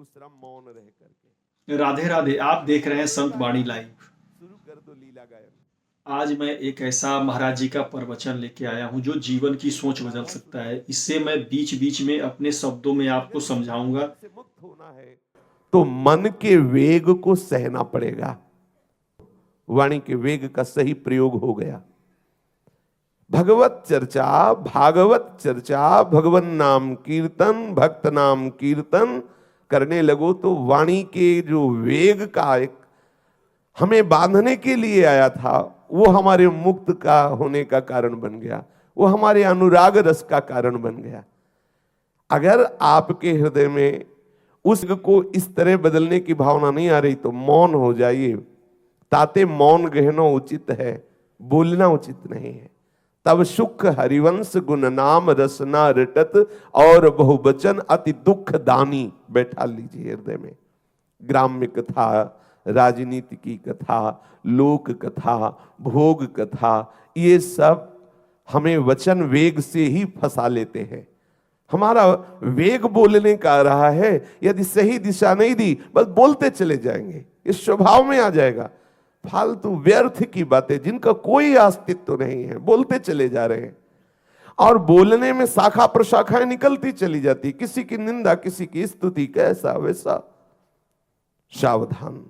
दूसरा मौन रह करके। राधे राधे। आप देख रहे हैं संत वाणी लाइव। शुरू कर दो लीला गायन। आज मैं एक ऐसा महाराज जी का प्रवचन लेके आया हूँ जो जीवन की सोच बदल सकता है। इससे मैं बीच बीच में अपने शब्दों में आपको समझाऊंगा। से मुक्त होना है तो मन के वेग को सहना पड़ेगा। वाणी के वेग का सही प्रयोग हो गया। भगवत चर्चा, भागवत चर्चा, भगवन नाम कीर्तन, भक्त नाम कीर्तन करने लगो तो वाणी के जो वेग का एक हमें बांधने के लिए आया था, वो हमारे मुक्त का होने का कारण बन गया, वो हमारे अनुराग रस का कारण बन गया। अगर आपके हृदय में उस को इस तरह बदलने की भावना नहीं आ रही तो मौन हो जाइए। ताते मौन गहनो उचित है, बोलना उचित नहीं है। तब सुख हरिवंश गुण नाम रसना रटत और बहुवचन अति दुख दानी। बैठा लीजिए हृदय में। ग्राम्य कथा, राजनीति की कथा, लोक कथा, भोग कथा, ये सब हमें वचन वेग से ही फंसा लेते हैं। हमारा वेग बोलने का आ रहा है, यदि सही दिशा नहीं दी बस बोलते चले जाएंगे, इस स्वभाव में आ जाएगा। फालतू व्यर्थ की बातें जिनका कोई अस्तित्व नहीं है, बोलते चले जा रहे हैं और बोलने में शाखा प्रशाखाएं निकलती चली जाती, किसी की निंदा, किसी की स्तुति, कैसा वैसा। सावधान।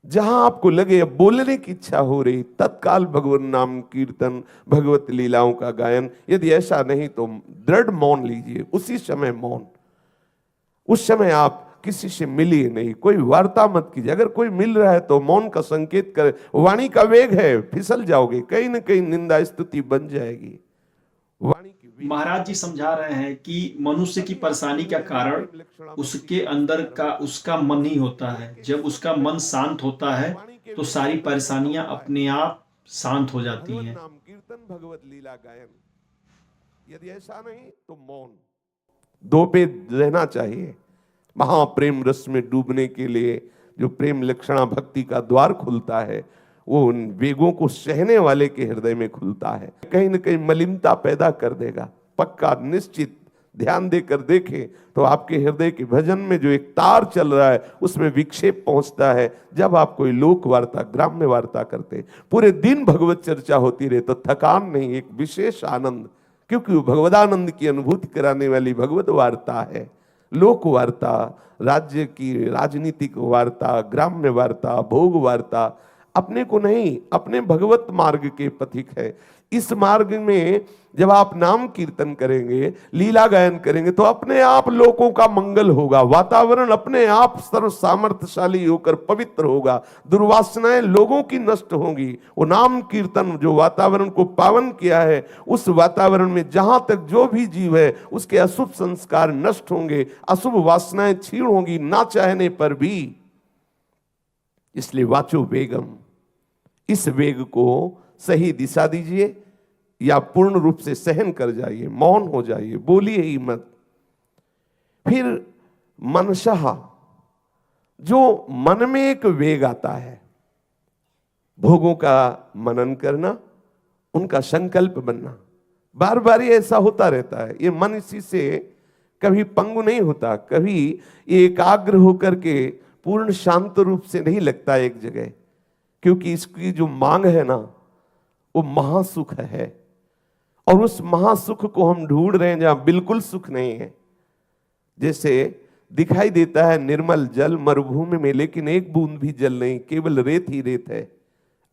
जहां आपको लगे अब बोलने की इच्छा हो रही, तत्काल भगवान नाम कीर्तन, भगवत लीलाओं का गायन। यदि ऐसा नहीं तो दृढ़ मौन लीजिए, उसी समय मौन। उस समय आप किसी से मिलिए नहीं, कोई वार्ता मत कीजिए। अगर कोई मिल रहा है तो मौन का संकेत करे। वाणी का वेग है, फिसल जाओगे, कहीं ना कहीं निंदा स्तुति बन जाएगी। वाणी की महाराज जी समझा रहे हैं कि मनुष्य की परेशानी का कारण उसके अंदर का उसका मन ही होता है। जब उसका मन शांत होता है तो सारी परेशानियां अपने आप शांत हो जाती हैं। नाम कीर्तन, भगवत लीला गायन। यदि ऐसा नहीं तो मौन। दो पे रहना चाहिए। महाप्रेम रस में डूबने के लिए जो प्रेम लक्षणा भक्ति का द्वार खुलता है, वो उन वेगों को सहने वाले के हृदय में खुलता है। कहीं न कहीं मलिनता पैदा कर देगा, पक्का निश्चित। ध्यान देकर देखें तो आपके हृदय के भजन में जो एक तार चल रहा है उसमें विक्षेप पहुंचता है। जब आप कोई लोक वार्ता, ग्राम्य वार्ता करते, पूरे दिन भगवत चर्चा होती रहे तो थकान नहीं, एक विशेष आनंद, क्योंकि वो भगवदानंद की अनुभूति कराने वाली भगवत वार्ता है। लोक वार्ता, राज्य की राजनीतिक वार्ता, ग्राम्य वार्ता, भोग वार्ता अपने को नहीं, अपने भगवत मार्ग के पथिक है। इस मार्ग में जब आप नाम कीर्तन करेंगे, लीला गायन करेंगे तो अपने आप लोगों का मंगल होगा। वातावरण अपने आप सर्व सामर्थ्यशाली होकर पवित्र होगा। दुर्वासनाएं लोगों की नष्ट होंगी। वो नाम कीर्तन जो वातावरण को पावन किया है, उस वातावरण में जहां तक जो भी जीव है उसके अशुभ संस्कार नष्ट होंगे, अशुभ वासनाएं क्षीण होंगी ना चाहने पर भी। इसलिए वाचो वेगम, इस वेग को सही दिशा दीजिए या पूर्ण रूप से सहन कर जाइए, मौन हो जाइए, बोलिए ही मत। फिर मनशः, जो मन में एक वेग आता है, भोगों का मनन करना, उनका संकल्प बनना, बार बार ये ऐसा होता रहता है। ये मन इसी से कभी पंगु नहीं होता, कभी ये एकाग्र होकर के पूर्ण शांत रूप से नहीं लगता एक जगह, क्योंकि इसकी जो मांग है ना वो महासुख है। और उस महासुख को हम ढूंढ रहे हैं जहां बिल्कुल सुख नहीं है। जैसे दिखाई देता है निर्मल जल मरुभूमि में, लेकिन एक बूंद भी जल नहीं, केवल रेत ही रेत है।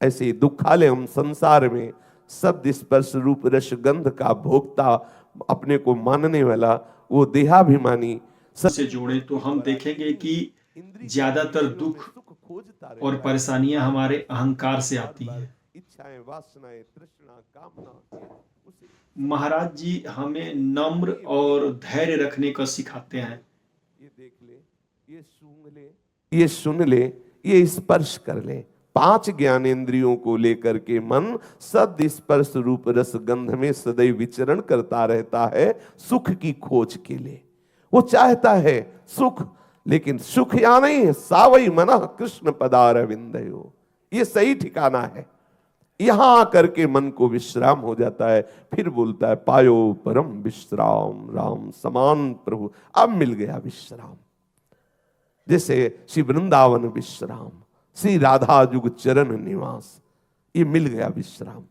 ऐसे दुखालय हम संसार में शब्द स्पर्श रूप रस गंध का भोक्ता अपने को मानने वाला वो देहाभिमानी से जोड़े तो हम देखेंगे कि ज्यादातर दुख और परेशानियां हमारे अहंकार से आती हैं। इच्छाएं, वासनाएं, तृष्णा, कामना। महाराज जी हमें नम्र और धैर्य रखने का सिखाते हैं। ये देख ले, ये सूंघ ले, ये सुन ले, ये स्पर्श कर ले। 5 ज्ञानेंद्रियों को लेकर के मन सद स्पर्श रूप रस गंध में सदैव विचरण करता रहता है सुख की खोज के लिए। वो चाहता है सुख, लेकिन सुख या नहीं है, सावई मना कृष्ण पदार विंदयो, ये सही ठिकाना है। यहां आकर के मन को विश्राम हो जाता है। फिर बोलता है पायो परम विश्राम राम समान प्रभु, अब मिल गया विश्राम। जैसे श्री वृंदावन विश्राम, श्री राधा जुग चरण निवास, ये मिल गया विश्राम।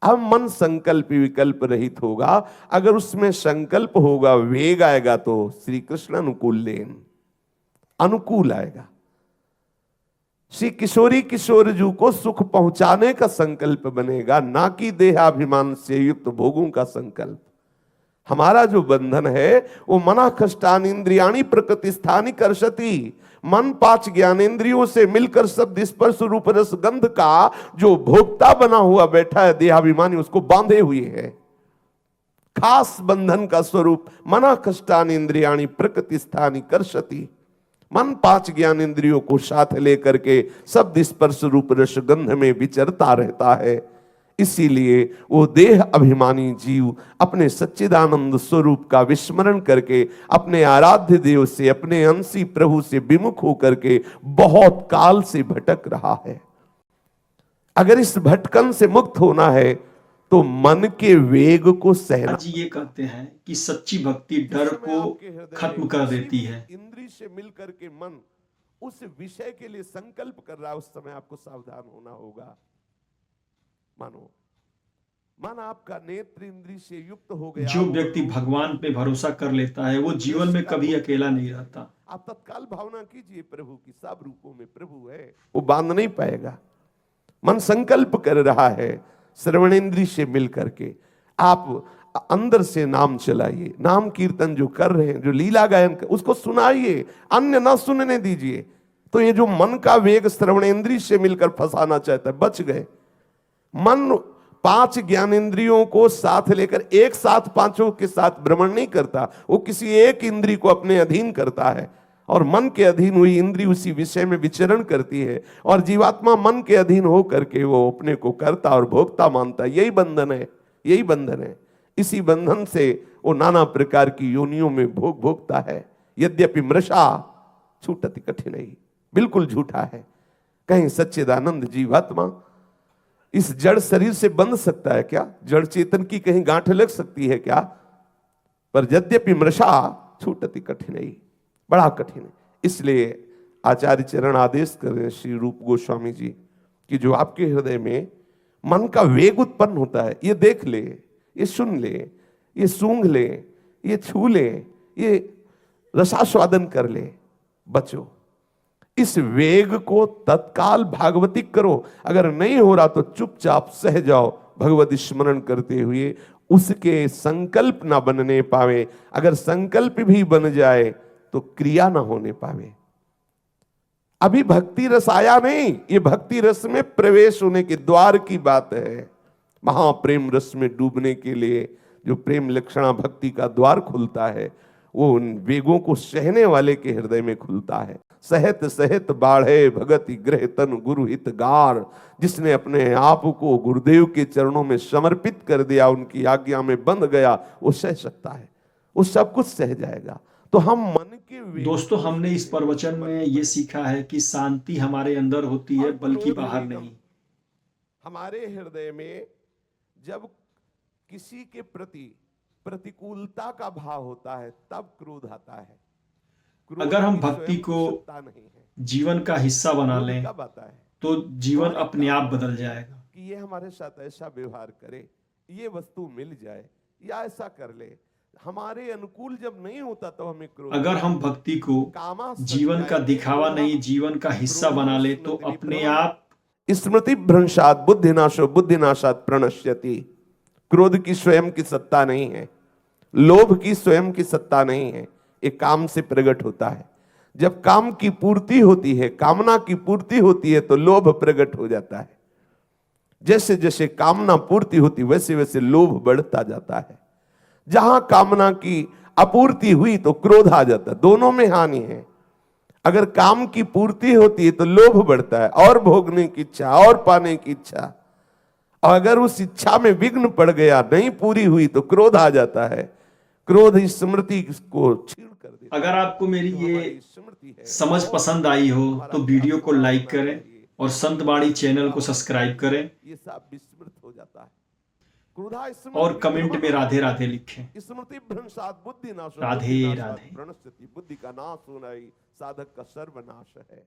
अब मन संकल्प विकल्प रहित होगा। अगर उसमें संकल्प होगा, वेग आएगा, तो श्री कृष्ण अनुकूल लेन अनुकूल आएगा। श्री किशोरी किशोर जू को सुख पहुंचाने का संकल्प बनेगा, ना कि देहाभिमान से युक्त भोगों का संकल्प। हमारा जो बंधन है वो मना कष्टान इंद्रियाणी प्रकृति स्थानी कर्षति, मन 5 ज्ञानेंद्रियों से मिलकर शब्द स्पर्श रूप रस गंध का जो भोक्ता बना हुआ बैठा है देहाभिमानी, उसको बांधे हुए है। खास बंधन का स्वरूप मना कष्टान इंद्रियाणी प्रकृति स्थानी कर्षति, मन 5 ज्ञानेंद्रियों को साथ लेकर के शब्द स्पर्श रूप रस गंध में विचरता रहता है। इसीलिए वो देह अभिमानी जीव अपने सच्चिदानंद स्वरूप का विस्मरण करके अपने आराध्य देव से, अपने अंशी प्रभु से विमुख होकर के बहुत काल से भटक रहा है। अगर इस भटकन से मुक्त होना है तो मन के वेग को सहना। जी ये कहते हैं कि सच्ची भक्ति डर को खत्म कर देती है। इंद्रिय से मिलकर के मन उस विषय के लिए संकल्प कर रहा है, उस समय आपको सावधान होना होगा। मानो मन आपका नेत्र इंद्रिय से युक्त हो गया। जो व्यक्ति भगवान पे भरोसा कर लेता है वो जीवन में कभी अकेला नहीं रहता। आप तत्काल भावना कीजिए प्रभु की, सब रूपों में प्रभु है, वो बांध नहीं पाएगा। मन संकल्प कर रहा है, श्रवणेन्द्रिय से मिल करके आप अंदर से नाम चलाइए, नाम कीर्तन जो कर रहे हैं, जो लीला गायन उसको सुनाइए, अन्य ना सुनने दीजिए। तो ये जो मन का वेग श्रवणेन्द्रिय से मिलकर फंसाना चाहता है, बच गए। मन 5 ज्ञानेंद्रियों को साथ लेकर एक साथ पांचों के साथ भ्रमण नहीं करता, वो किसी एक इंद्रिय को अपने अधीन करता है और मन के अधीन हुई इंद्रिय उसी विषय में विचरण करती है और जीवात्मा मन के अधीन हो करके वो अपने को करता और भोगता मानता है। यही बंधन है, यही बंधन है। इसी बंधन से वो नाना प्रकार की योनियों में भोगता है। यद्यपि मृषा छूटति कठिनाई, बिल्कुल झूठा है। कहीं सच्चिदानंद जीवात्मा इस जड़ शरीर से बंध सकता है क्या? जड़ चेतन की कहीं गांठ लग सकती है क्या? पर यद्यपि मृषा छूटति कठिनाई, बड़ा कठिन है। इसलिए आचार्य चरण आदेश कर रहे हैं श्री रूप गोस्वामी जी कि जो आपके हृदय में मन का वेग उत्पन्न होता है, ये देख ले, ये सुन ले, ये सूंघ ले, ये छू ले, ये रसास्वादन कर ले, बचो। इस वेग को तत्काल भागवतिक करो। अगर नहीं हो रहा तो चुपचाप सह जाओ, भगवत स्मरण करते हुए। उसके संकल्प ना बनने पावे, अगर संकल्प भी बन जाए तो क्रिया ना होने पावे। अभी भक्ति रस आया नहीं, ये भक्ति रस में प्रवेश होने के द्वार की बात है। महाप्रेम रस में डूबने के लिए जो प्रेम लक्षणा भक्ति का द्वार खुलता है, वो उन वेगों को सहने वाले के हृदय में खुलता है। सहत सहत बाढ़े भगति ग्रह तन गुरु हित गार, जिसने अपने आप को गुरुदेव के चरणों में समर्पित कर दिया, उनकी आज्ञा में बंध गया, वो सह सकता है, वो सब कुछ सह जाएगा। तो हम मन के दोस्तों, हमने इस प्रवचन में ये सीखा है कि शांति हमारे अंदर होती है, बल्कि बाहर नहीं। हमारे हृदय में जब किसी के प्रति प्रतिकूलता का भाव होता है तब क्रोध आता है। अगर हम भक्ति को जीवन का हिस्सा बना लें तो जीवन अपने आप बदल जाएगा। कि ये हमारे साथ ऐसा व्यवहार करे, ये वस्तु मिल जाए या ऐसा कर ले, हमारे अनुकूल जब नहीं होता तो हमें क्रोध। अगर हम भक्ति को जीवन का दिखावा नहीं, जीवन का हिस्सा बना ले तो अपने आप स्मृति भ्रंशात बुद्धिनाशो बुद्धिनाशात प्रणश्यति। क्रोध की स्वयं की सत्ता नहीं है, लोभ की स्वयं की सत्ता नहीं है, एक काम से प्रकट होता है। जब काम की पूर्ति होती है, कामना की पूर्ति होती है, तो लोभ प्रकट हो जाता है। जैसे जैसे कामना पूर्ति होती वैसे वैसे लोभ बढ़ता जाता है। जहां कामना की अपूर्ति हुई तो क्रोध आ जाता है। दोनों में हानि है। अगर काम की पूर्ति होती है तो लोभ बढ़ता है, और भोगने की इच्छा और पाने की इच्छा। और अगर उस इच्छा में विघ्न पड़ गया, नहीं पूरी हुई, तो क्रोध आ जाता है। क्रोध इस स्मृति को छीन कर देता है। अगर आपको मेरी ये समझ पसंद आई हो तो वीडियो को लाइक करें और संत वाणी चैनल को सब्सक्राइब करें। ये सब विस्मृत हो जाता है। क्रोधा स्मृति और कमेंट में भ्रमः। राधे राधे लिखें। स्मृति भ्रंशात बुद्धि नाश, राधे बुद्धि नाशात राधे। प्रणश्यति। बुद्धि का नाश होना ही साधक का सर्वनाश है।